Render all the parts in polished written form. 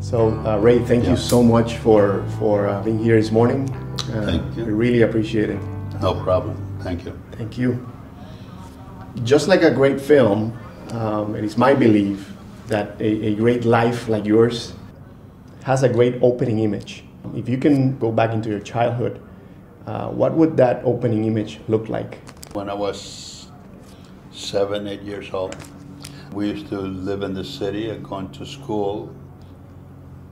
So, Ray, thank you so much for being here this morning. Thank you. We really appreciate it. No problem. Thank you. Thank you. Just like a great film, it is my belief that a great life like yours has a great opening image. If you can go back into your childhood, what would that opening image look like? When I was 7, 8 years old, we used to live in the city and going to school.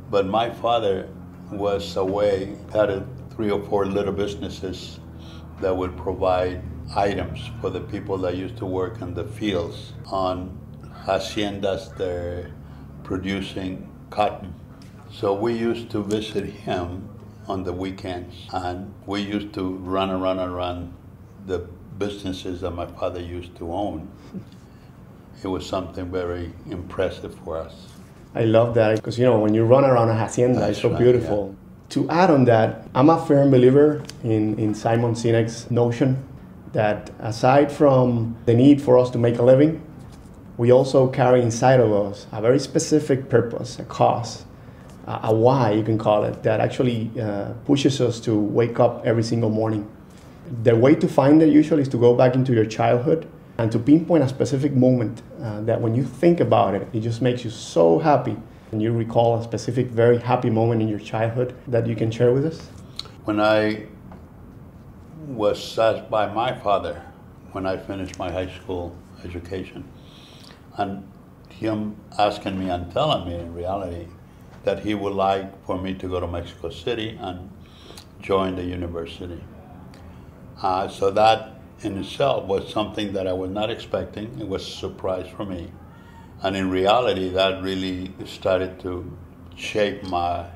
But my father was away, had 3 or 4 little businesses that would provide items for the people that used to work in the fields on haciendas that are producing cotton. So we used to visit him on the weekends, and we used to run the businesses that my father used to own. It was something very impressive for us. I love that because, when you run around a hacienda, it's so beautiful. Yeah. To add on that, I'm a firm believer in Simon Sinek's notion that aside from the need for us to make a living, we also carry inside of us a very specific purpose, a cause, a why, you can call it, that actually pushes us to wake up every single morning. The way to find it usually is to go back into your childhood and to pinpoint a specific moment that when you think about it, it just makes you so happy. And you recall a specific, very happy moment in your childhood that you can share with us? When I was asked by my father, when I finished my high school education, and him asking me and telling me in reality that he would like for me to go to Mexico City and join the university. So that in itself was something that I was not expecting. It was a surprise for me. And in reality, that really started to shape my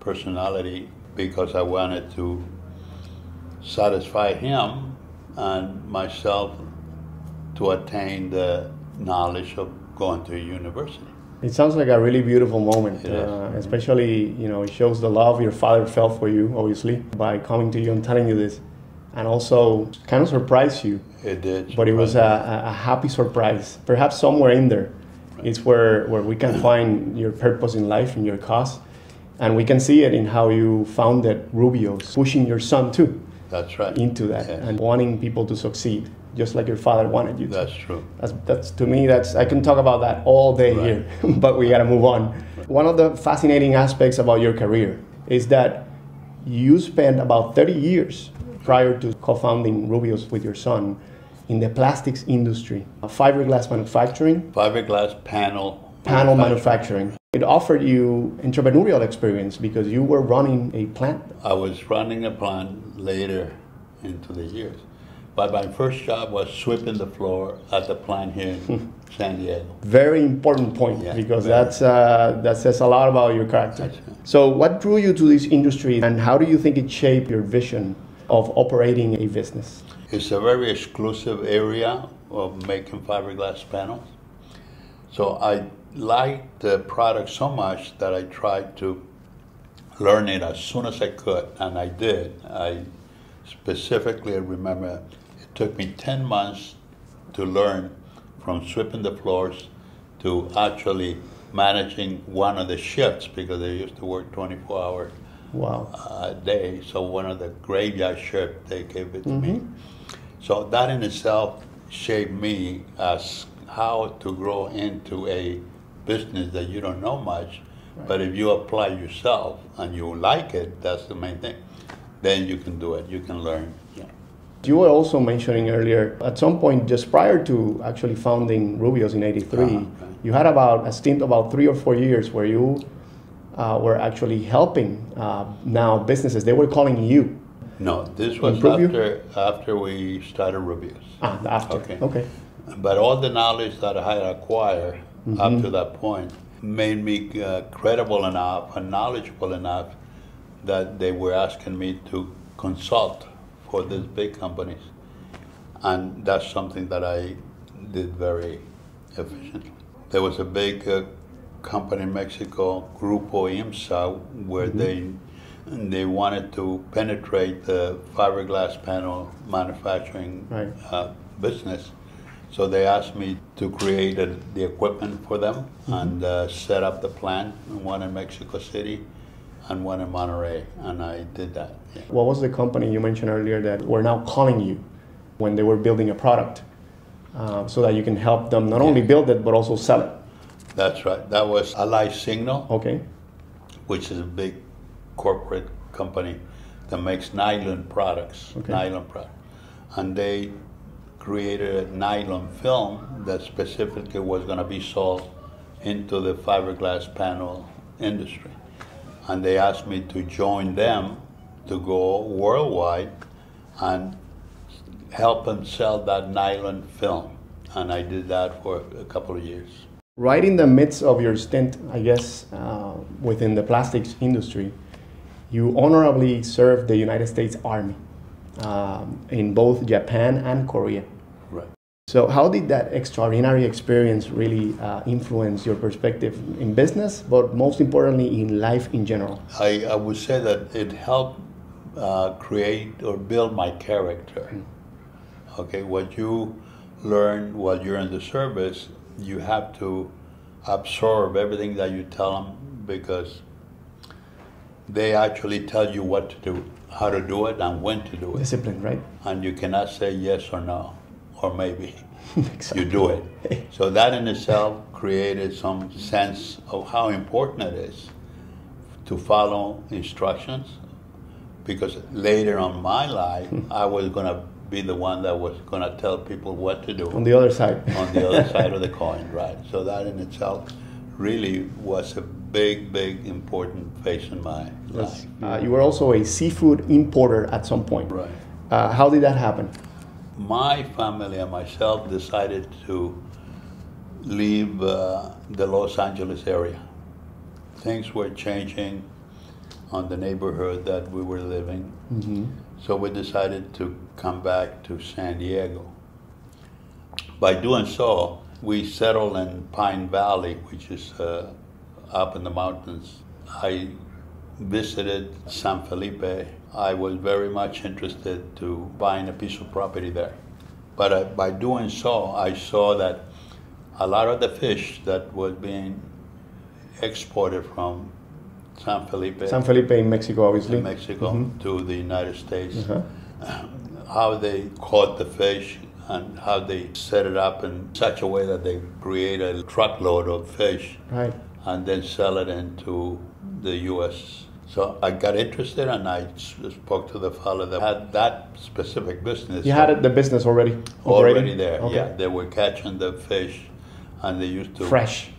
personality because I wanted to satisfy him and myself to attain the knowledge of going to a university. It sounds like a really beautiful moment, especially, it shows the love your father felt for you, obviously, by coming to you and telling you this. And also kind of surprised you. It did. But it was a happy surprise. Perhaps somewhere in there, it's where we can find your purpose in life and your cause. And we can see it in how you founded Rubio's, pushing your son too. That's right. Into that, yes. And wanting people to succeed, just like your father wanted you to. That's true. That's to me, I can talk about that all day here, but we got to move on. Right. One of the fascinating aspects about your career is that you spent about 30 years prior to co-founding Rubio's with your son in the plastics industry, fiberglass manufacturing. Fiberglass panel manufacturing. It offered you entrepreneurial experience because you were running a plant. I was running a plant later into the years. But my first job was sweeping the floor at the plant here in San Diego. Very important point, because that says a lot about your character. Right. So what drew you to this industry and how do you think it shaped your vision of operating a business? It's a very exclusive area of making fiberglass panels. So I liked the product so much that I tried to learn it as soon as I could, and I did. I specifically remember it took me 10 months to learn from sweeping the floors to actually managing one of the shifts because they used to work 24 hours a day. So one of the graveyard shifts, they gave it to me. So that in itself shaped me as how to grow into a business that you don't know much, but if you apply yourself and you like it, that's the main thing, then you can do it, you can learn. You were also mentioning earlier, at some point just prior to actually founding Rubio's in '83, you had about a stint about 3 or 4 years where you were actually helping now businesses. They were calling you. No, this was after we started Rubio's. After. Okay. But all the knowledge that I had acquired up to that point made me credible enough and knowledgeable enough that they were asking me to consult for these big companies. And that's something that I did very efficiently. There was a big company in Mexico, Grupo IMSA, where they wanted to penetrate the fiberglass panel manufacturing business. So they asked me to create the equipment for them and set up the plant, one in Mexico City and one in Monterey, and I did that. Yeah. What was the company you mentioned earlier that were now calling you when they were building a product so that you can help them not only build it but also sell it? That's right. That was Ally Signal, Okay. which is a big corporate company that makes nylon products, and they created a nylon film that specifically was going to be sold into the fiberglass panel industry. And they asked me to join them to go worldwide and help them sell that nylon film. And I did that for a couple of years. Right in the midst of your stint, I guess, within the plastics industry, you honorably served the United States Army in both Japan and Korea. Right. So how did that extraordinary experience really influence your perspective in business, but most importantly in life in general? I would say that it helped create or build my character. Okay, what you learn while you're in the service, you have to absorb everything that you tell them, because they actually tell you what to do, how to do it, and when to do it. Discipline, right? And you cannot say yes or no, or maybe. Exactly. You do it. So that in itself created some sense of how important it is to follow instructions, because later on in my life, I was going to be the one that was going to tell people what to do. On the other side. On the other side of the coin, right. So that in itself really was a big, big, important phase in my life. You were also a seafood importer at some point. Right. How did that happen? My family and myself decided to leave the Los Angeles area. Things were changing on the neighborhood that we were living. So we decided to come back to San Diego. By doing so, we settled in Pine Valley, which is up in the mountains. I visited San Felipe. I was very much interested to buying a piece of property there. But by doing so, I saw that a lot of the fish that was being exported from San Felipe in Mexico, obviously. in Mexico to the United States, how they caught the fish and how they set it up in such a way that they create a truckload of fish and then sell it into the U.S. So I got interested, and I spoke to the fellow that had that specific business. You had the business already there. Okay. Yeah, they were catching the fish, and they used to fresh.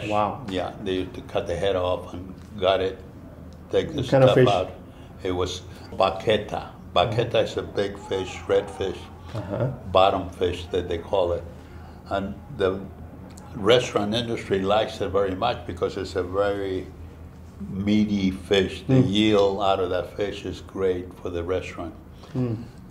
Wow. Yeah, they used to cut the head off and gut it, take the kind of stuff fish? out. It was baqueta. Baqueta is a big fish, red fish, bottom fish that they call it, and the restaurant industry likes it very much because it's a very meaty fish. The yield out of that fish is great for the restaurant.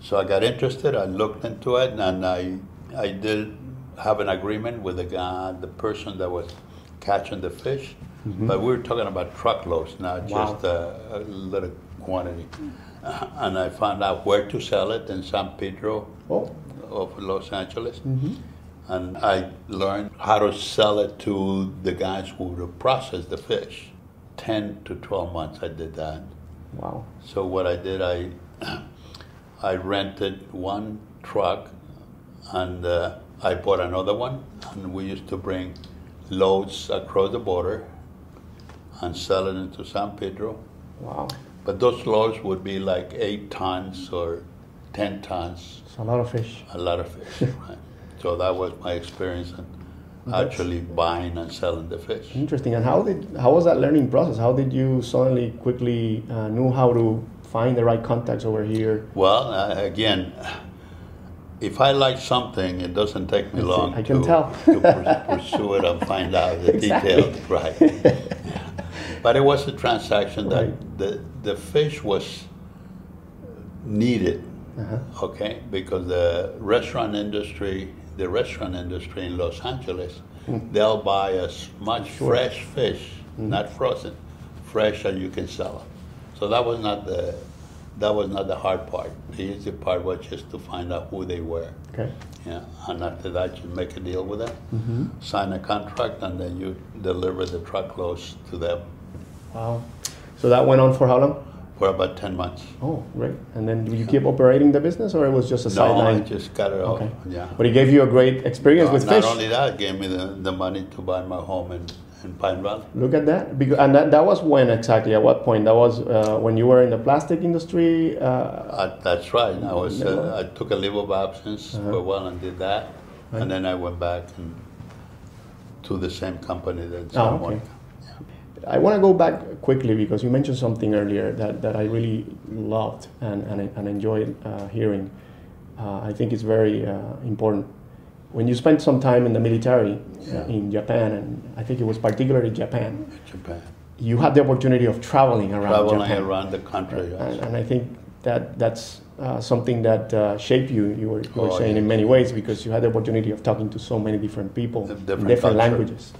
So I got interested, I looked into it, and I did have an agreement with the person that was catching the fish, but we were talking about truckloads, not just a little quantity. And I found out where to sell it in San Pedro of Los Angeles. And I learned how to sell it to the guys who would process the fish. 10 to 12 months I did that. Wow. So what I did, I rented one truck, and I bought another one, and we used to bring loads across the border and sell it into San Pedro. Wow. But those loads would be like 8 tons or 10 tons. It's a lot of fish. A lot of fish, right. So that was my experience in actually buying and selling the fish. Interesting. And how was that learning process? How did you suddenly quickly know how to find the right contacts over here? Well, again, if I like something, it doesn't take me long I can tell. to pursue it and find out the details, right. Yeah. But it was a transaction that the fish was needed, okay, because the restaurant industry in Los Angeles, they'll buy as much fresh fish, not frozen, fresh as you can sell them. So that was not that was not the hard part. The easy part was just to find out who they were. Okay. Yeah, and after that, you make a deal with them, sign a contract, and then you deliver the truckloads to them. Wow. So that went on for how long? For about 10 months. Oh, great. And then did you keep operating the business, or it was just a sideline? No, I just got it off. Okay. Yeah. But it gave you a great experience with fish. Not only that, it gave me the money to buy my home in Pine Valley. Look at that. And that was when exactly? At what point? That was when you were in the plastic industry? That's right. I took a leave of absence for a while and did that. Right. And then I went back to the same company that Santa Monica. I want to go back quickly because you mentioned something earlier that I really loved and enjoyed hearing. I think it's very important. When you spent some time in the military in Japan, and I think it was particularly Japan, you had the opportunity of traveling around Japan. Around the country, yes. And I think that's something that shaped you. You were saying in many ways, because you had the opportunity of talking to so many different people, different languages.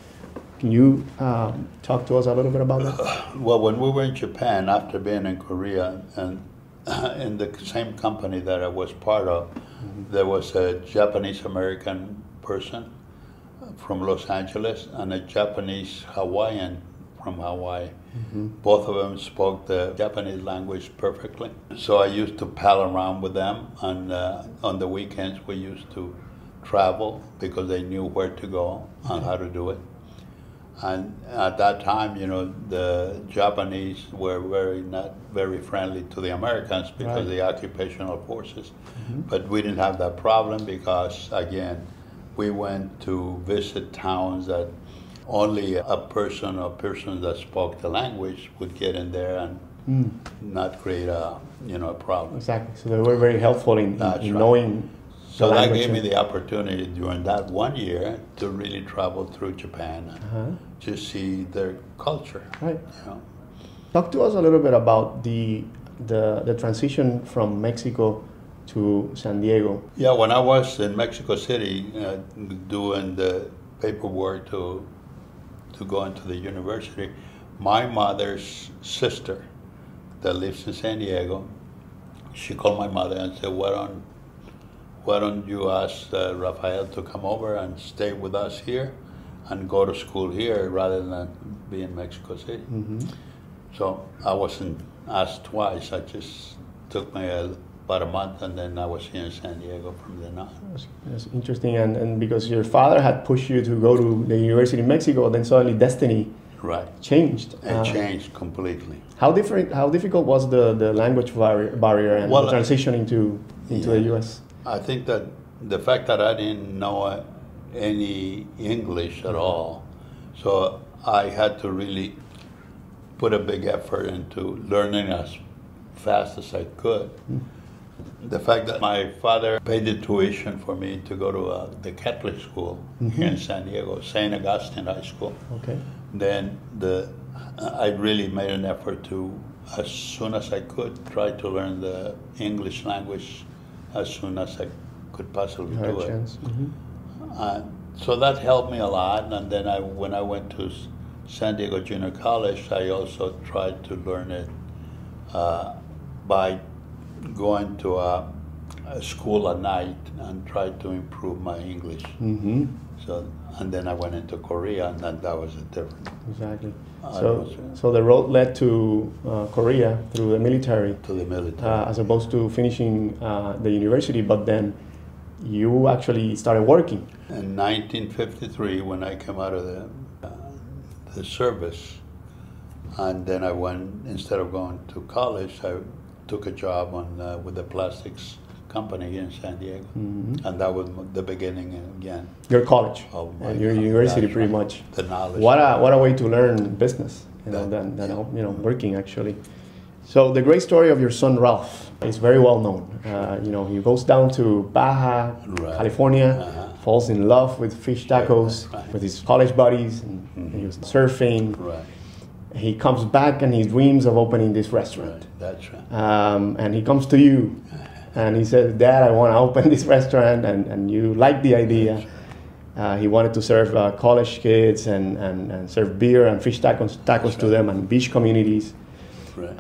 Can you talk to us a little bit about that? Well, when we were in Japan, after being in Korea, and in the same company that I was part of, there was a Japanese-American person from Los Angeles and a Japanese-Hawaiian from Hawaii. Both of them spoke the Japanese language perfectly. So I used to pal around with them, and on the weekends we used to travel because they knew where to go and how to do it. And at that time, the Japanese were not very friendly to the Americans because of the occupational forces. But we didn't have that problem because, again, we went to visit towns that only a person or persons that spoke the language would get in there and not create a problem. Exactly. So they were very helpful in knowing. So that gave me the opportunity during that 1 year to really travel through Japan and to see their culture. Right. Talk to us a little bit about the transition from Mexico to San Diego. Yeah, when I was in Mexico City doing the paperwork to go into the university, my mother's sister that lives in San Diego, she called my mother and said, why don't you ask Rafael to come over and stay with us here and go to school here rather than be in Mexico City? So I wasn't asked twice. I just took me about a month, and then I was here in San Diego from then on. That's interesting. And because your father had pushed you to go to the University of Mexico, then suddenly destiny changed. It changed completely. How difficult was the language barrier and the transition into the U.S.? I think that the fact that I didn't know any English at all, so I had to really put a big effort into learning as fast as I could. The fact that my father paid the tuition for me to go to the Catholic school here in San Diego, St. Augustine High School. Okay. Then I really made an effort to, as soon as I could, try to learn the English language as soon as I could possibly do it. So that helped me a lot. And then when I went to San Diego Junior College, I also tried to learn it by going to a school at night and tried to improve my English. So, and then I went into Korea, and then that was different. Exactly. So the road led to Korea through the military. To the military. As opposed to finishing the university, but then you actually started working. In 1953, when I came out of the service, and then I went, instead of going to college, I took a job with the plastics company in San Diego, and that was the beginning again. Your college, your university, pretty much. The knowledge. What a way to learn business, than working actually. So the great story of your son Ralph is very well known. He goes down to Baja, California, falls in love with fish tacos, with his college buddies, and he was surfing. He comes back and he dreams of opening this restaurant. That's right. And he comes to you and he says, Dad, I want to open this restaurant, and you like the idea. He wanted to serve college kids and serve beer and fish tacos to them and beach communities. Right.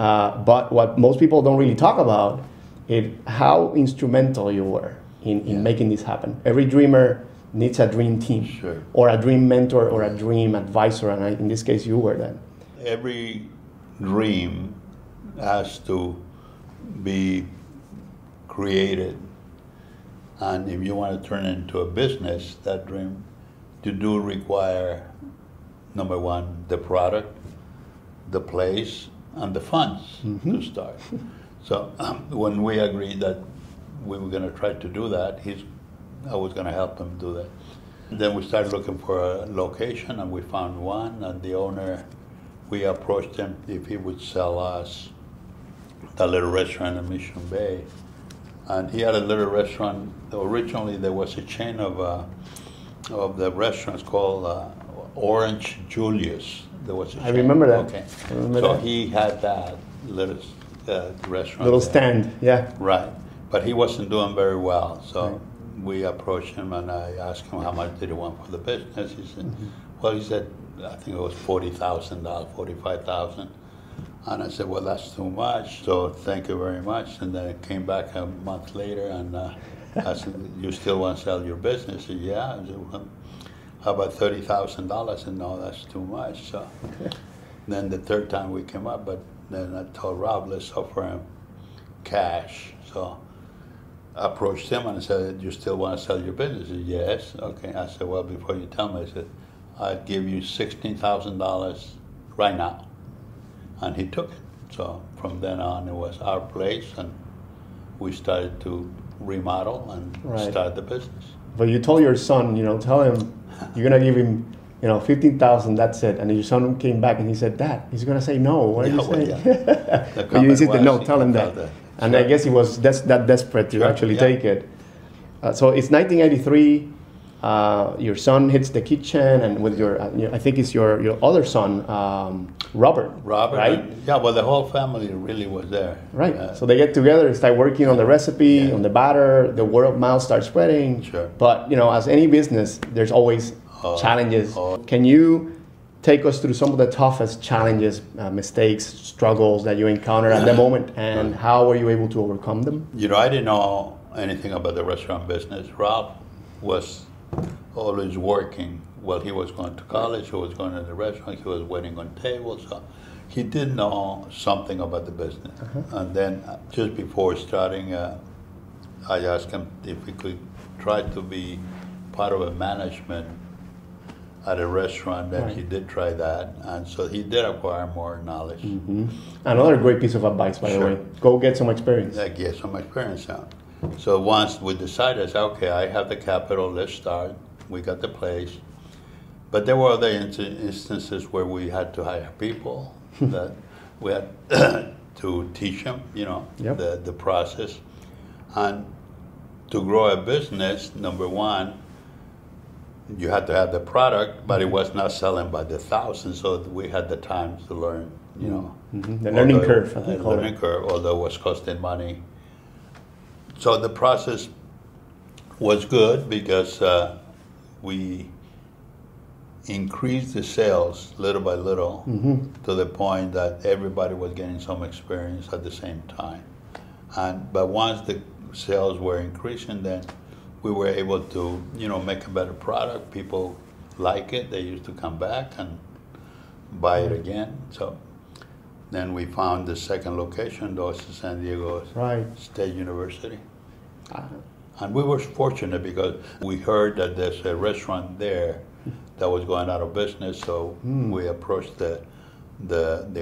But what most people don't really talk about is how instrumental you were in making this happen. Every dreamer needs a dream team, Sure. or a dream mentor, or a dream advisor, and in this case, you were that. Every dream has to be created, and if you want to turn it into a business, that dream, you do require, number one, the product, the place, and the funds to start. So when we agreed that we were going to try to do that, I was going to help him do that. Then we started looking for a location, and we found one, and the owner, we approached him if he would sell us the little restaurant in Mission Bay. And he had a little restaurant. Originally, there was a chain of the restaurants called Orange Julius. There was a chain. I remember that. Okay. I remember so that. he had that little restaurant. Little there. stand, yeah. Right. But he wasn't doing very well. So we approached him, and I asked him how much did he want for the business. He said, well, he said, I think it was $40,000, $45,000. And I said, well, that's too much, so thank you very much. And then it came back a month later, and I said, you still want to sell your business? He said, yeah. I said, well, how about $30,000? I said, no, that's too much. So then the third time we came up, but then I told Rob, let's offer him cash. So I approached him and I said, you still want to sell your business? He said, yes. Okay. I said, well, before you tell me, I said, I'd give you $16,000 right now. And he took it. So from then on, it was our place, and we started to remodel and start the business. But you told your son, tell him you're gonna give him, 15,000. That's it. And your son came back and he said, Dad, he's gonna say no. What are you saying? But you insisted, no, tell him that. And I guess he was that desperate to actually take it. So it's 1983. Your son hits the kitchen, and with your, I think it's your other son, Robert. Robert, right? Yeah, well, the whole family really was there. Right. So they get together, start working on the recipe, on the batter. The word of mouth starts spreading. Sure. But as any business, there's always challenges. Can you take us through some of the toughest challenges, mistakes, struggles that you encountered at the moment, and how were you able to overcome them? I didn't know anything about the restaurant business. Rob was always working. Well, he was going to college, he was going to the restaurant, he was waiting on tables. So he did know something about the business. And then just before starting, I asked him if he could try to be part of a management at a restaurant, and he did try that. And so he did acquire more knowledge. Another great piece of advice, by the way. Go get some experience. Yeah, get some experience out. So once we decided, I said, okay, I have the capital, let's start. We got the place. But there were other instances where we had to hire people, that we had to teach them, the process. And to grow a business, number one, you had to have the product, but it was not selling by the thousands, so we had the time to learn, The learning curve, I think. The learning curve, although it was costing money. So the process was good because we increased the sales little by little to the point that everybody was getting some experience at the same time. But once the sales were increasing, then we were able to, make a better product. People like it. They used to come back and buy it again. So then we found the second location, those in San Diego State University. And we were fortunate because we heard that there's a restaurant there that was going out of business. So we approached the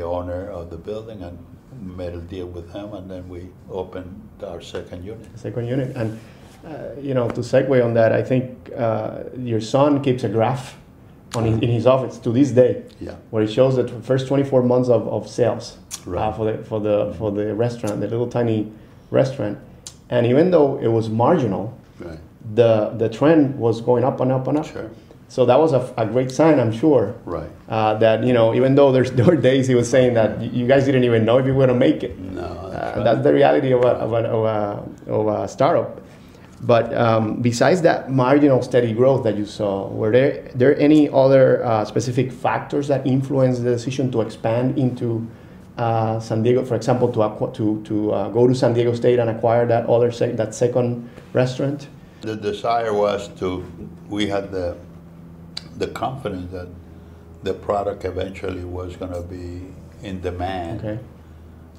owner of the building and made a deal with him, and then we opened our second unit. And to segue on that, I think your son keeps a graph in his office to this day, where it shows the first 24 months of sales for the restaurant, the little tiny restaurant. And even though it was marginal, the trend was going up and up and up. Sure. So that was a great sign, I'm sure. Right. That even though there were days he was saying that you guys didn't even know if you were going to make it. No, that's the reality of a startup. But besides that marginal steady growth that you saw, were there any other specific factors that influenced the decision to expand into San Diego, for example, to go to San Diego State and acquire that second restaurant? The desire was we had the confidence that the product eventually was going to be in demand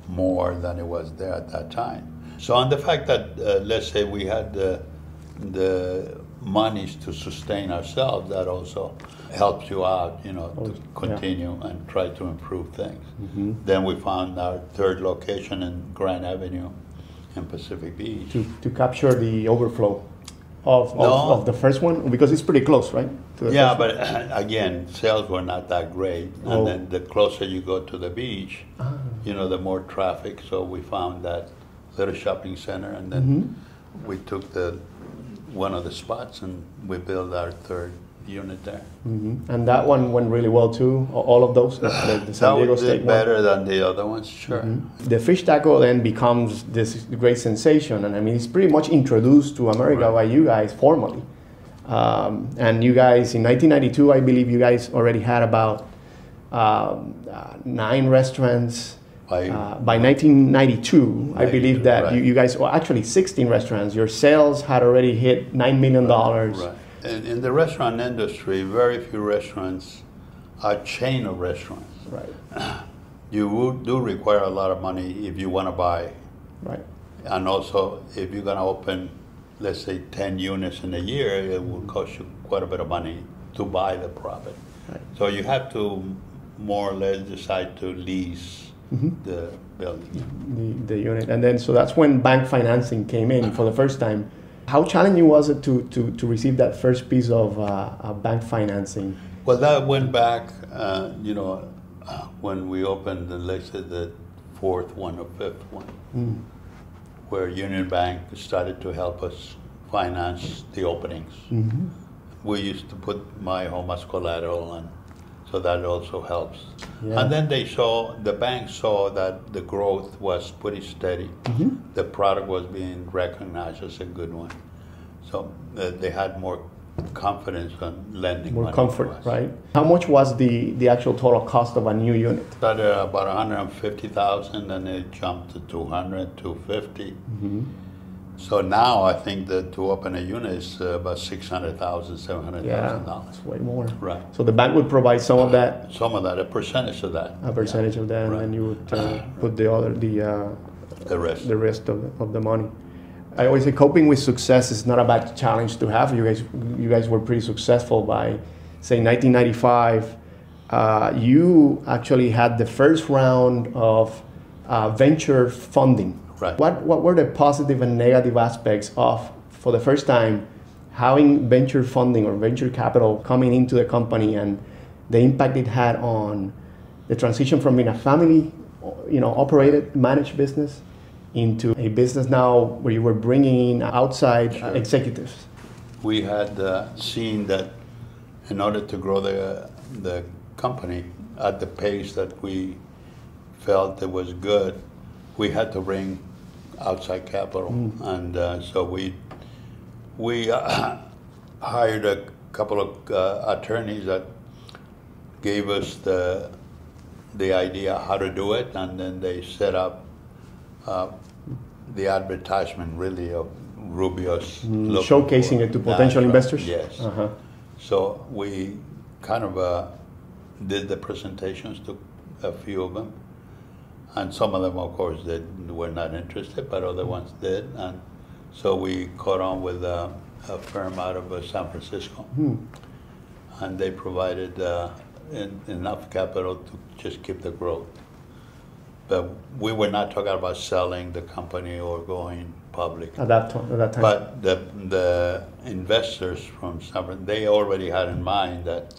more than it was there at that time. So on the fact that, let's say we had the monies to sustain ourselves, that also helps you out, to continue and try to improve things. Then we found our third location in Grand Avenue in Pacific Beach. To capture the overflow of the first one, because it's pretty close, right? Yeah, but again, sales were not that great. And then the closer you go to the beach, the more traffic. So we found that little shopping center, and then we took one of the spots and we built our third unit there. And that one went really well too, all of those? The San Diego State one? Better than the other ones, sure. The fish taco then becomes this great sensation, and I mean, it's pretty much introduced to America by you guys formally. And you guys, in 1992, I believe you guys already had about 9 restaurants. By 1992, I believe that you guys, well, actually 16 restaurants, your sales had already hit $9 million. Right. In the restaurant industry, very few restaurants are chain of restaurants. Right. You do require a lot of money if you want to buy. Right. And also, if you're going to open, let's say, 10 units in a year, it will cost you quite a bit of money to buy the profit. Right. So you have to more or less decide to lease the building. The unit. And then, so that's when bank financing came in for the first time. How challenging was it to receive that first piece of bank financing? Well, that went back, when we opened, let's say, the fourth one or fifth one, where Union Bank started to help us finance the openings. We used to put my home as collateral, and so that also helps. Yeah. And then the bank saw that the growth was pretty steady. The product was being recognized as a good one. So they had more confidence on lending money. More comfort, right? How much was the actual total cost of a new unit? Started at about $150,000, and it jumped to $200,000, $250,000. So now I think that to open a unit is about $600,000, $700,000. Yeah, it's way more. Right. So the bank would provide some of that. Some of that, a percentage of that. A percentage of that, and then you would put the rest of the money. I always say coping with success is not a bad challenge to have. You guys were pretty successful by, say, 1995. You actually had the first round of venture funding. Right. What were the positive and negative aspects of, for the first time, having venture funding or venture capital coming into the company, and the impact it had on the transition from being a family, operated, managed business into a business now where you were bringing in outside executives? We had seen that in order to grow the company at the pace that we felt it was good, we had to bring outside capital, and so we hired a couple of attorneys that gave us the idea how to do it, and then they set up the advertisement really of Rubio's, showcasing it to potential investors. Yes. So we kind of did the presentations to a few of them. And some of them, of course, were not interested, but other ones did. And so we caught on with a firm out of San Francisco. And they provided enough capital to just keep the growth. But we were not talking about selling the company or going public. At that time. But the investors from San Francisco, they already had in mind that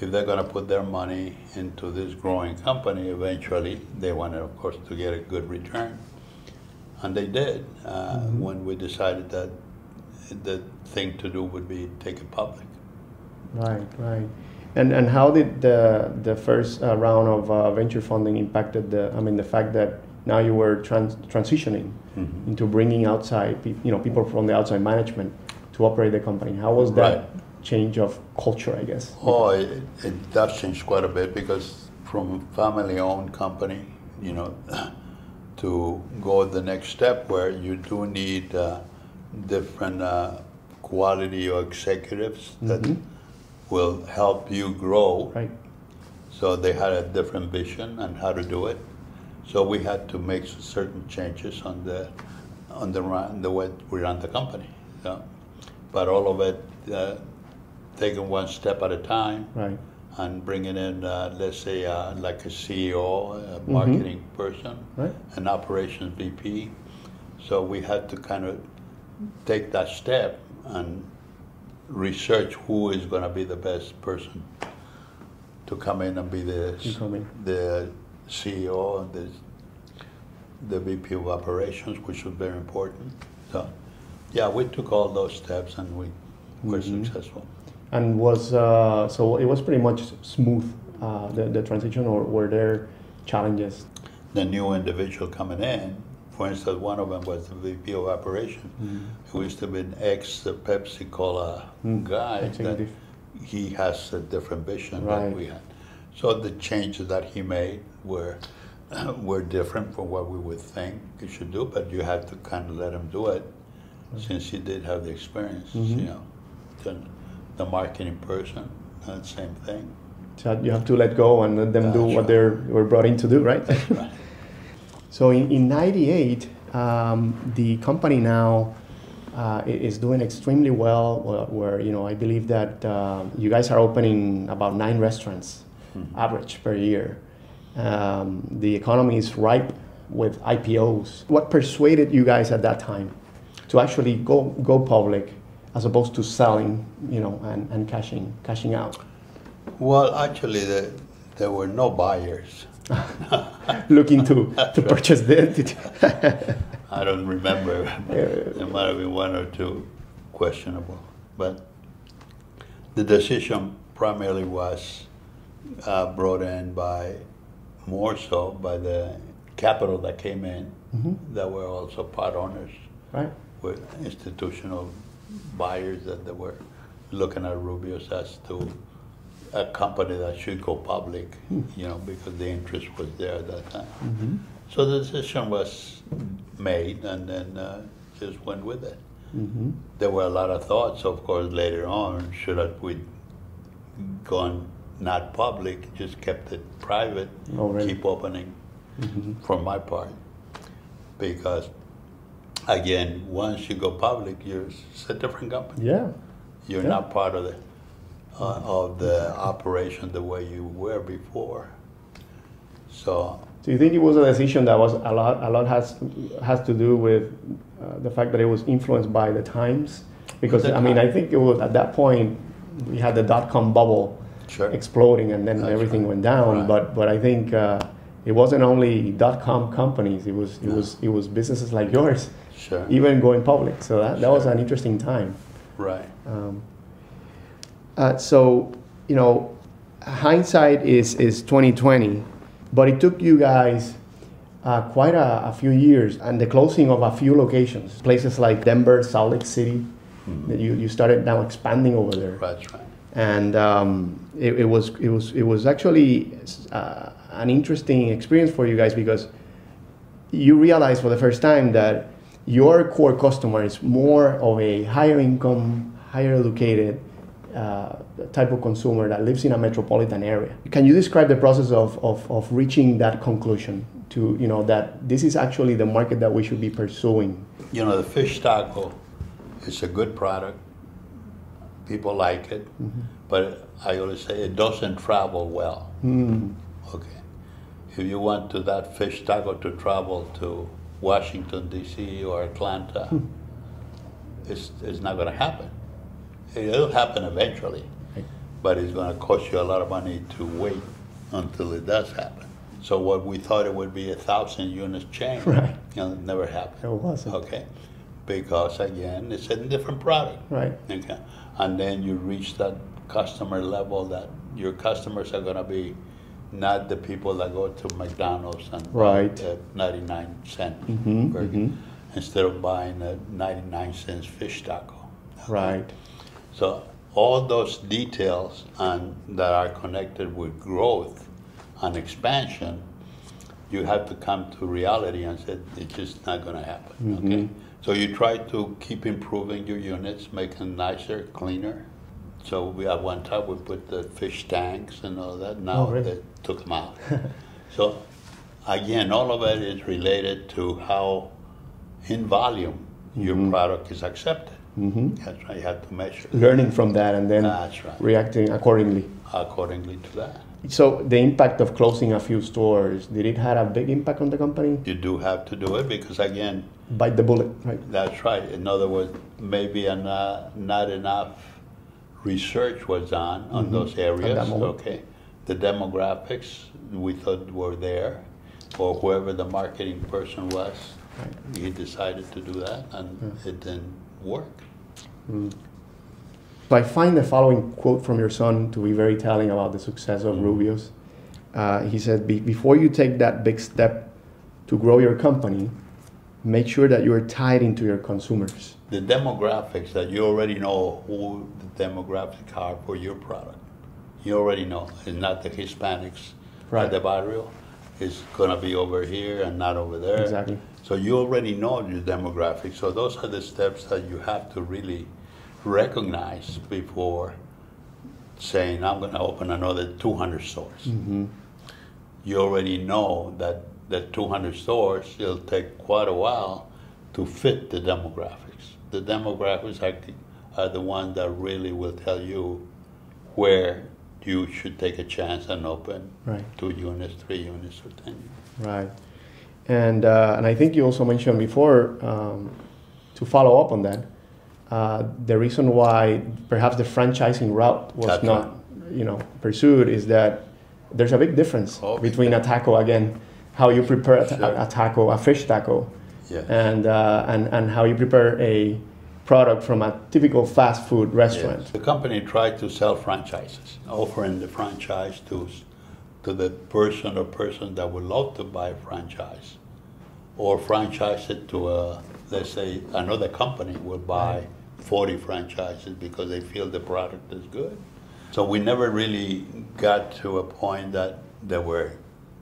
if they're going to put their money into this growing company, eventually they wanted, of course, to get a good return. And they did when we decided that the thing to do would be take it public. Right. And how did the first round of venture funding impacted the fact that now you were transitioning into bringing outside people from the outside management to operate the company? How was that change of culture, I guess? Oh, it does change quite a bit, because from a family-owned company, you know, to go the next step where you do need different quality or executives that will help you grow. Right. So they had a different vision on how to do it. So we had to make certain changes on the way we run the company. So, but all of it taking one step at a time. Right. And bringing in, let's say, like a CEO, a marketing person, right. an operations VP. So we had to kind of take that step and research who is going to be the best person to come in and be the CEO and the VP of operations, which was very important. So, yeah, we took all those steps and we were successful. And was so it was pretty much smooth, the transition, or were there challenges? The new individual coming in, for instance, one of them was the VP of operations, who used to be an ex-Pepsi Cola guy. That he has a different vision than we had. So the changes that he made were different from what we would think he should do, but you had to kind of let him do it, since he did have the experience, you know. The marketing person, same thing. So you have to let go and let them do what they were brought in to do, right? That's right. So in '98, the company now is doing extremely well. Where you know, I believe that you guys are opening about 9 restaurants average per year. The economy is ripe with IPOs. What persuaded you guys at that time to actually go public, as opposed to selling, you know, and cashing out? Well, actually, there were no buyers. Looking to purchase the entity. I don't remember. There might have been 1 or 2 questionable. But the decision primarily was brought in more so by the capital that came in, that were also part owners, right? With institutional buyers that were looking at Rubio's as to a company that should go public, you know, because the interest was there at that time. So the decision was made, and then just went with it. There were a lot of thoughts, of course, later on, should we gone not public, just kept it private, keep opening, from my part, because again, once you go public, it's a different company. Yeah. You're not part of the operation the way you were before. So Do you think it was a decision that was a lot has to do with the fact that it was influenced by the times? Because I mean, I think it was at that point we had the .com bubble exploding, and then everything went down. But I think it wasn't only .com companies. It was businesses like yours, even going public. So that was an interesting time. Right. So you know, hindsight is 2020, but it took you guys quite a few years, and the closing of a few locations, places like Denver, Salt Lake City. That you started now expanding over there. That's right. And it was actually an interesting experience for you guys, because you realized for the first time that your core customer is more of a higher income, higher educated type of consumer that lives in a metropolitan area. Can you describe the process of reaching that conclusion to, you know, that this is actually the market that we should be pursuing? You know, the fish taco is a good product. People like it, but I always say it doesn't travel well. Okay, if you want that fish taco to travel to Washington D.C. or Atlanta, it's not going to happen. It'll happen eventually, but it's going to cost you a lot of money to wait until it does happen. So what we thought it would be 1,000 units chain, it never happened. It wasn't. Okay, because again, it's a different product. Right. Okay, and then you reach that customer level that your customers are going to be not the people that go to McDonald's and buy 99-cent burger instead of buying a 99-cent fish taco. Okay? Right. So all those details that are connected with growth and expansion you have to come to reality and say it's just not going to happen. Okay, so you try to keep improving your units, make them nicer, cleaner. So we at one time we put the fish tanks and all that. Now really? they took them out. So again, all of it is related to how, in volume, your product is accepted. That's right. You have to measure. Learning from that and then That's right. reacting accordingly. Accordingly to that. So the impact of closing a few stores, did it have a big impact on the company? You do have to do it because, again, Bite the bullet, right? that's right. In other words, maybe not enough research was done on those areas. Okay, the demographics we thought were there, or whoever the marketing person was, he decided to do that, and it didn't work. So I find the following quote from your son to be very telling about the success of Rubio's. He said, before you take that big step to grow your company, make sure that you're tied into your consumers. The demographics, that you already know who the demographics are for your product. You already know. It's not the Hispanics at the barrio. It's going to be over here and not over there. Exactly. So you already know your demographics. So those are the steps that you have to really recognize before saying, I'm going to open another 200 stores. You already know that the 200 stores, it'll take quite a while to fit the demographics. The demographics are the ones that really will tell you where you should take a chance and open 2 units, 3 units, or 10 units. Right. And I think you also mentioned before, to follow up on that, the reason why perhaps the franchising route was not pursued is that there's a big difference between a taco, again, how you prepare a taco, a fish taco, and how you prepare a product from a typical fast food restaurant. Yes. The company tried to sell franchises, offering the franchise to the person or person that would love to buy a franchise, or franchise it to let's say another company will buy 40 franchises because they feel the product is good. So we never really got to a point that there were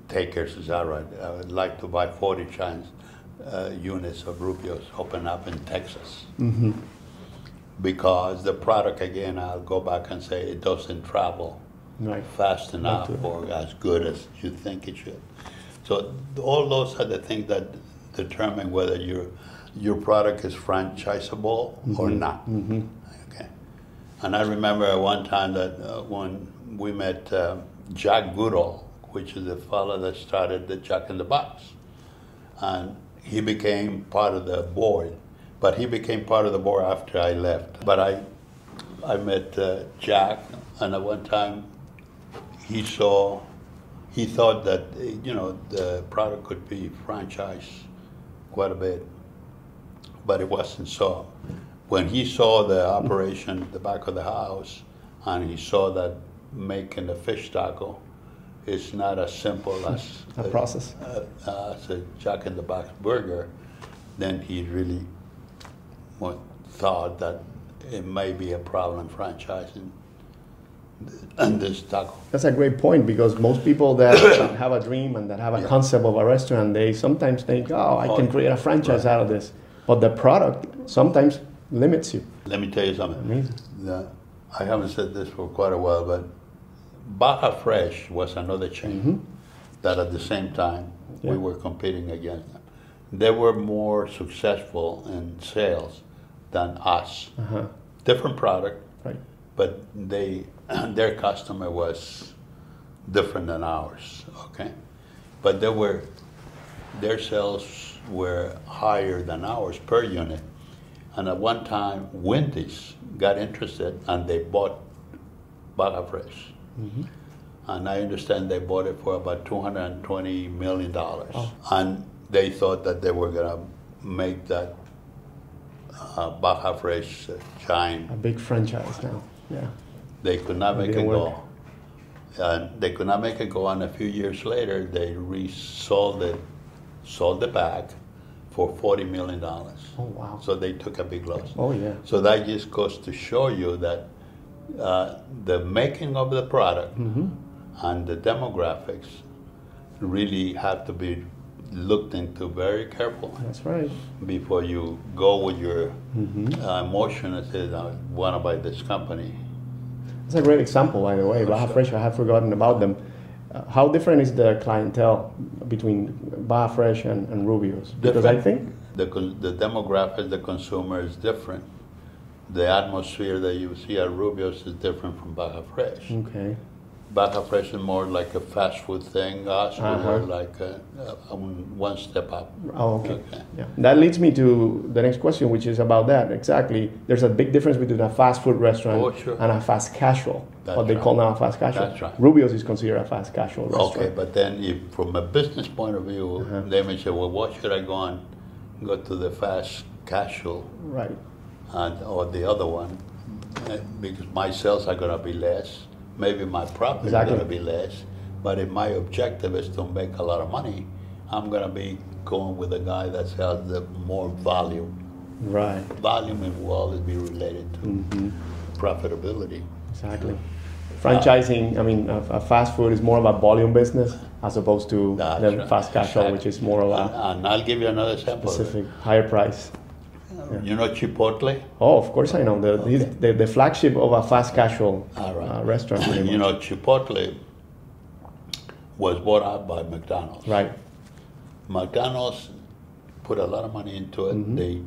takers. Is that right? I would like to buy 40 units of Rubio's open up in Texas. Because the product, again, I'll go back and say it doesn't travel fast enough or as good as you think it should. So all those are the things that determine whether your product is franchisable or not. Okay. And I remember at one time that when we met Jack Goodall, which is the fellow that started the Jack in the Box, and he became part of the board. But he became part of the board after I left. But I met Jack, and at one time he thought that the product could be franchised quite a bit, but it wasn't so. When he saw the operation at the back of the house, and he saw that making a fish taco is not as simple as a process, as a Jack in the Box burger, then he really thought that it may be a problem franchising and this taco. That's a great point, because most people that have a dream and that have a concept of a restaurant, they sometimes think, I can create a franchise out of this. But the product sometimes limits you. Let me tell you something. Amazing. I haven't said this for quite a while, but Baja Fresh was another chain that at the same time we were competing against them. They were more successful in sales than us. Different product, but their customer was different than ours. Okay, but their sales were higher than ours per unit. And at one time, Wendy's got interested and they bought Baja Fresh. And I understand they bought it for about $220 million. And they thought that they were going to make that Baja Fresh shine. A big franchise now, They could not make it go. And they could not make it go, and a few years later, they sold it back for $40 million. Oh, wow. So they took a big loss. Oh, yeah. So that just goes to show you that the making of the product and the demographics really have to be looked into very careful. That's right. Before you go with your emotion and say, I want to buy this company. That's a great example, by the way. Baja Fresh, I have forgotten about them. How different is the clientele between Baja Fresh and Rubio's? Because I think the demographic, the consumer is different. The atmosphere that you see at Rubio's is different from Baja Fresh. okay. Baja Fresh is more like a fast food thing. Us, we're like one step up. Oh, okay. Yeah. That leads me to the next question, which is about that. Exactly. There's a big difference between a fast food restaurant and a fast casual. That's what they call now a fast casual. That's right. Rubio's is considered a fast casual restaurant. Okay, but then if from a business point of view, they may say, well, what should I go to the fast casual Right. or the other one? Because my sales are going to be less. Maybe my profit is going to be less. But if my objective is to make a lot of money, I'm going to be going with a guy that sells the more volume. Right. Volume will always be related to profitability. Exactly. Franchising, I mean, a fast food is more of a volume business as opposed to the fast casual, which is more of a And I'll give you another example. specific higher price. You know Chipotle? Oh, of course I know. The flagship of a fast casual restaurant. pretty You much. know, Chipotle was bought out by McDonald's. Right. McDonald's put a lot of money into it. They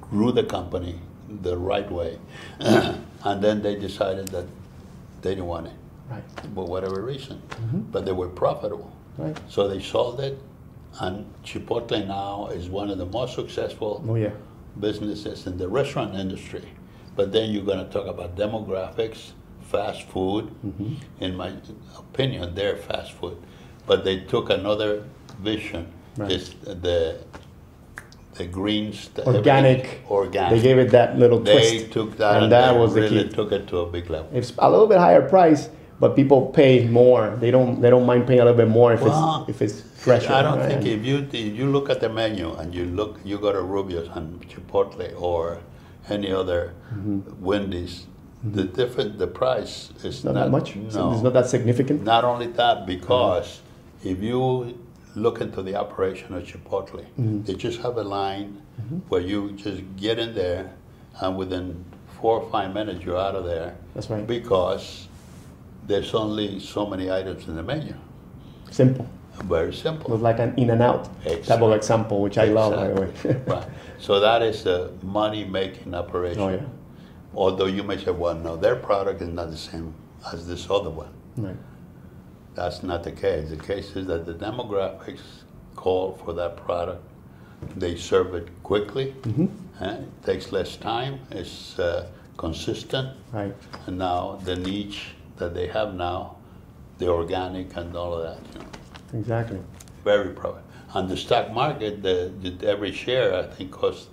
grew the company the right way. And then they decided that they didn't want it, Right. for whatever reason. But they were profitable. Right. So they sold it. And Chipotle now is one of the most successful Oh, yeah. businesses in the restaurant industry. But then you're going to talk about demographics, fast food. In my opinion, they're fast food. But they took another vision. Right. It's the greens. Organic. Organic. They gave it that little twist. They took that and that they was the really key. took it to a big level. It's a little bit higher price, but people pay more. They don't mind paying a little bit more if it's fresh. I don't think if you look at the menu and you go to Rubio's and Chipotle or any other Wendy's, the price is not that much. No, So it's not that significant. Not only that, because if you look into the operation of Chipotle, they just have a line where you just get in there, and within 4 or 5 minutes you're out of there. That's right. Because there's only so many items in the menu. Simple. Very It simple. was like an in-and-out type of example, which I love, by the way. Right. So that is a money-making operation. Oh, yeah. Although you may say, well, no, their product is not the same as this other one. Right. That's not the case. The case is that the demographics call for that product. They serve it quickly. It takes less time. It's consistent. Right. And now the niche that they have now, the organic and all of that. Exactly. Very profitable. On the stock market, every share, I think, costs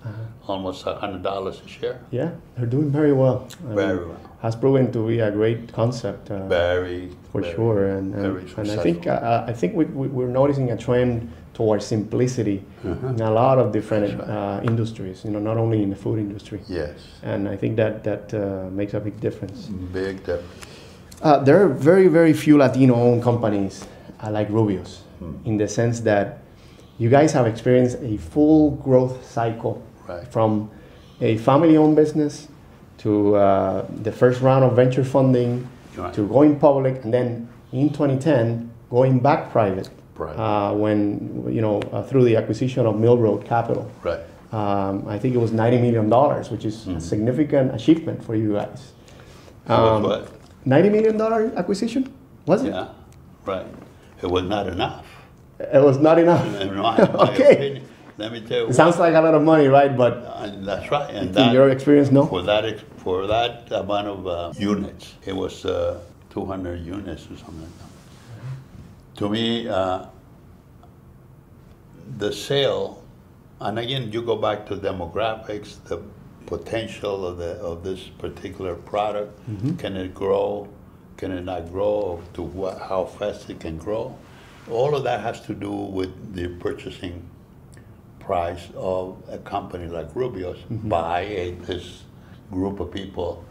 almost $100 a share. Yeah, they're doing very well. Very well. Has proven to be a great concept. Very. Sure. And I think we're noticing a trend towards simplicity in a lot of different industries. Not only in the food industry. Yes. And I think that makes a big difference. Big difference. There are very, very few Latino-owned companies like Rubio's, in the sense that you guys have experienced a full growth cycle, from a family-owned business to the first round of venture funding, to going public, and then in 2010 going back private. When through the acquisition of Mill Road Capital. Right. I think it was $90 million, which is a significant achievement for you guys. What? $90 million acquisition, was it? Yeah, right. It was not enough. It was not enough. In my opinion. Let me tell you. It sounds like a lot of money, right? But that's right. And in your experience, no? For that amount of units, it was 200 units or something like that. To me, the sale, and again, you go back to demographics, the potential of this particular product. Can it grow? Can it not grow? How fast it can grow? All of that has to do with the purchasing price of a company like Rubio's by this group of people.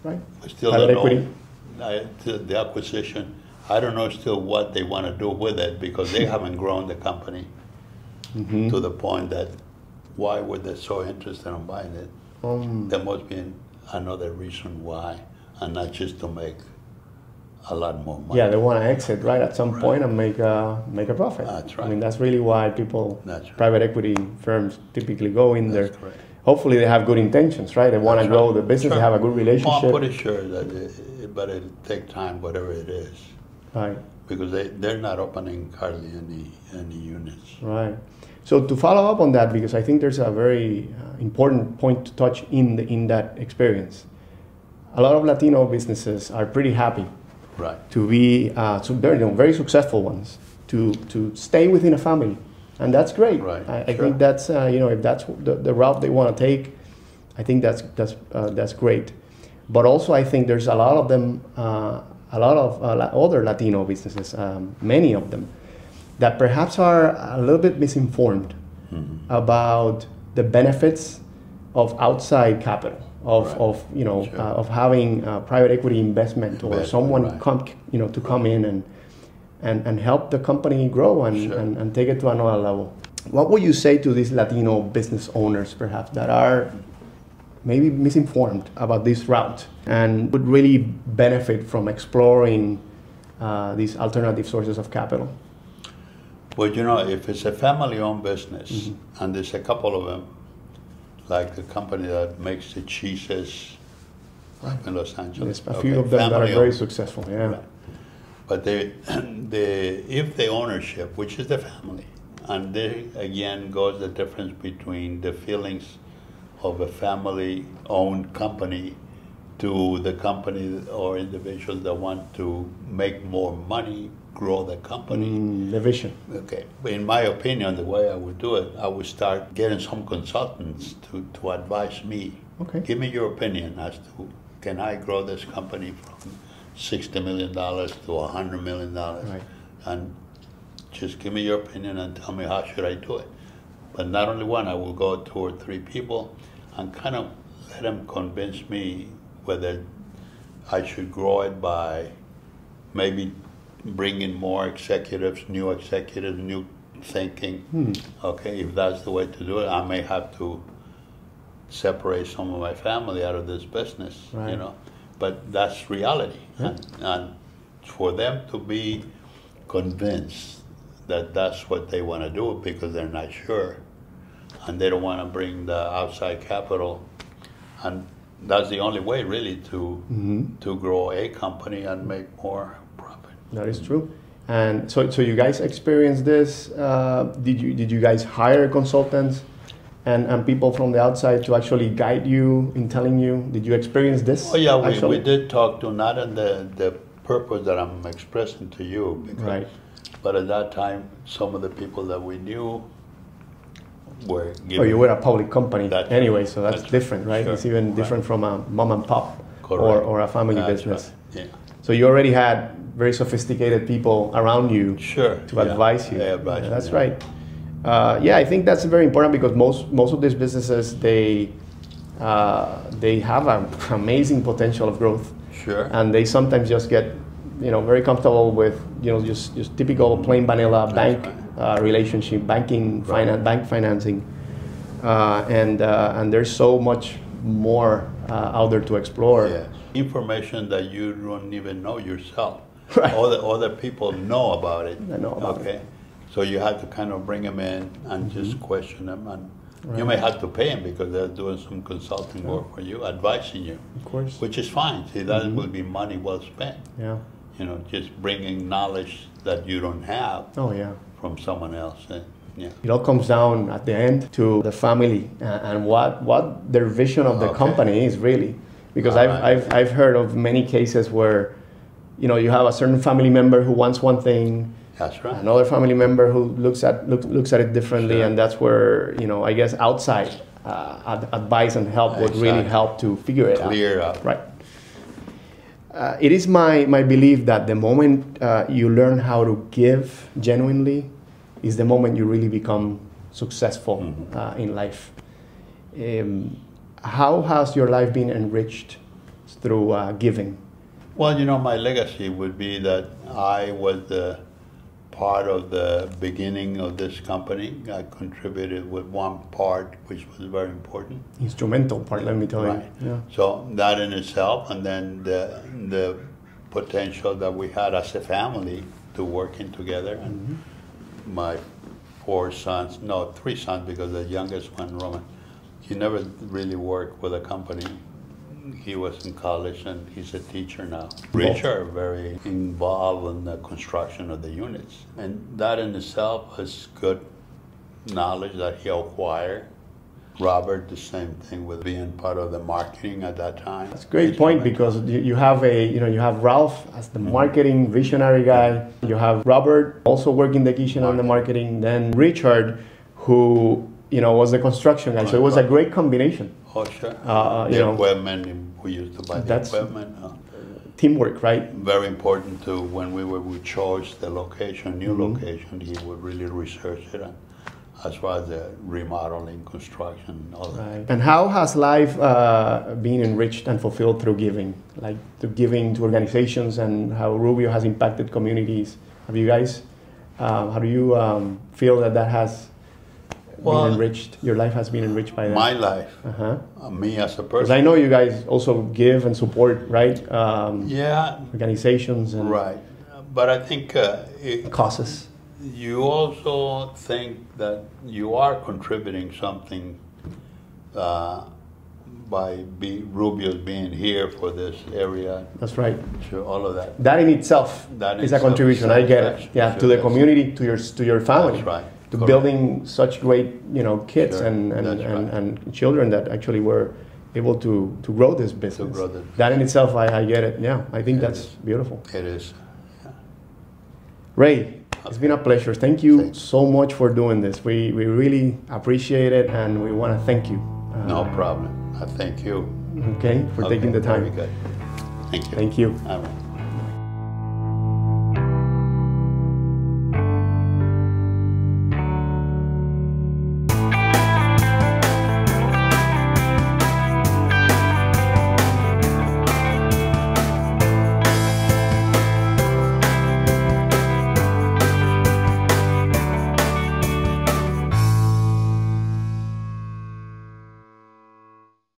Right. Still Private don't equity. know the acquisition. I don't know still what they want to do with it because they haven't grown the company to the point that why were they so interested in buying it? There must be another reason why, and not just to make a lot more money. Yeah, they want to exit right at some point and make a profit. That's right. I mean, that's really why people, That's right. private equity firms typically go in there. That's correct. Hopefully they have good intentions, right? They want to That's grow right. the business, Sure. they have a good relationship. Well, I'm pretty sure that but it'll take time, whatever it is, Right, because they're not opening hardly any units. right. So to follow up on that, because I think there's a very important point to touch in that experience. A lot of Latino businesses are pretty happy Right. to be very successful ones to stay within a family, and that's great. Right, I sure. think that's if that's the route they want to take, I think that's great. But also I think there's a lot of them, a lot of other Latino businesses, many of them, that perhaps are a little bit misinformed about the benefits of outside capital. Of Sure. of having private equity investment or someone right. to come in and help the company grow and take it to another level. What would you say to these Latino business owners perhaps that are maybe misinformed about this route and would really benefit from exploring these alternative sources of capital? Well, if it's a family-owned business, and there's a couple of them, like the company that makes the cheeses up in Los Angeles. There's a few of them that are very successful, yeah. Right. But if the ownership, which is the family, and there again goes the difference between the feelings of a family-owned company to the company or individuals that want to make more money, grow the company. The vision. Okay, in my opinion, the way I would do it, I would start getting some consultants to advise me. Okay. Give me your opinion as to, can I grow this company from $60 million to $100 million? Right. And just give me your opinion and tell me how should I do it. But not only one, I will go 2 or 3 people and kind of let them convince me whether I should grow it by maybe bringing more executives, new thinking. Okay, if that's the way to do it, I may have to separate some of my family out of this business, Right. But that's reality. Yeah. And for them to be convinced that that's what they want to do because they're not sure, and they don't want to bring the outside capital, and that's the only way really to grow a company and make more profit. That is true. And so you guys experienced this. Did you guys hire consultants and people from the outside to actually guide you in telling you? Did you experience this? Oh yeah, we did talk to, not in the purpose that I'm expressing to you, because, Right. but at that time, some of the people that we knew were given. Oh, you were a public company That's anyway, right. so that's That's different, right? Sure. It's even different from a mom and pop Correct. or a family That's business. right. Yeah. So you already had very sophisticated people around you Sure. to advise you. They advise me, That's yeah. right. I think that's very important because most of these businesses they have an amazing potential of growth, Sure. and they sometimes just get very comfortable with just typical plain vanilla bank relationship, banking, bank financing, and there's so much more out there to explore. Yeah. Information that you don't even know yourself. Right. Other people know about it. I know about okay. So you have to kind of bring them in and just question them, and you may have to pay them because they're doing some consulting work for you, advising you. Of course. Which is fine. See, that will be money well spent. Yeah. Just bringing knowledge that you don't have Oh yeah. from someone else. Yeah. It all comes down at the end to the family and what their vision of the company is really, because I've heard of many cases where you have a certain family member who wants one thing, That's right. another family member who looks at it differently, Sure. and that's where I guess outside advice and help would really Exactly. help to figure it Clear out. out. Right. It is my belief that the moment you learn how to give genuinely is the moment you really become successful in life. How has your life been enriched through giving? Well, you know, my legacy would be that I was the part of the beginning of this company. I contributed with one part, which was very important. Instrumental part, let me tell you. Yeah. So that in itself, and then the potential that we had as a family to working together. And my 4 sons, no, 3 sons, because the youngest one, Roman, he never really worked with a company. He was in college and he's a teacher now. Richard, very involved in the construction of the units. And that in itself is good knowledge that he acquired. Robert, the same thing with being part of the marketing at that time. That's a great point, because you have you have Ralph as the marketing visionary guy. You have Robert also working the kitchen on the marketing. Then Richard, who was the construction guy. So it was a great combination. Oh, sure. The equipment, we used to buy the equipment. Teamwork, right? Very important too. When we chose the location, new location, he would really research it. As far as the remodeling, construction, all that. Right. And how has life been enriched and fulfilled through giving? Like through giving to organizations, and how Rubio has impacted communities. Have you guys, how do you feel that has been enriched? Your life has been enriched by that? My life, me as a person. Because I know you guys also give and support, right? Yeah. Organizations. And right. But I think causes. You also think that you are contributing something by Rubio's being here for this area. That's right. To all of that. That in itself is a contribution. I get it. Yeah, to the community, to your family. That's right. To building such great kids and children that actually were able to grow this business. That in itself, I get it. Yeah, I think that's beautiful. It is. Yeah. Ray. It's been a pleasure. Thank you so much for doing this. We really appreciate it, and we want to thank you. No problem. I thank you. Okay, for taking the time. Very good. Thank you. Thank you. All right.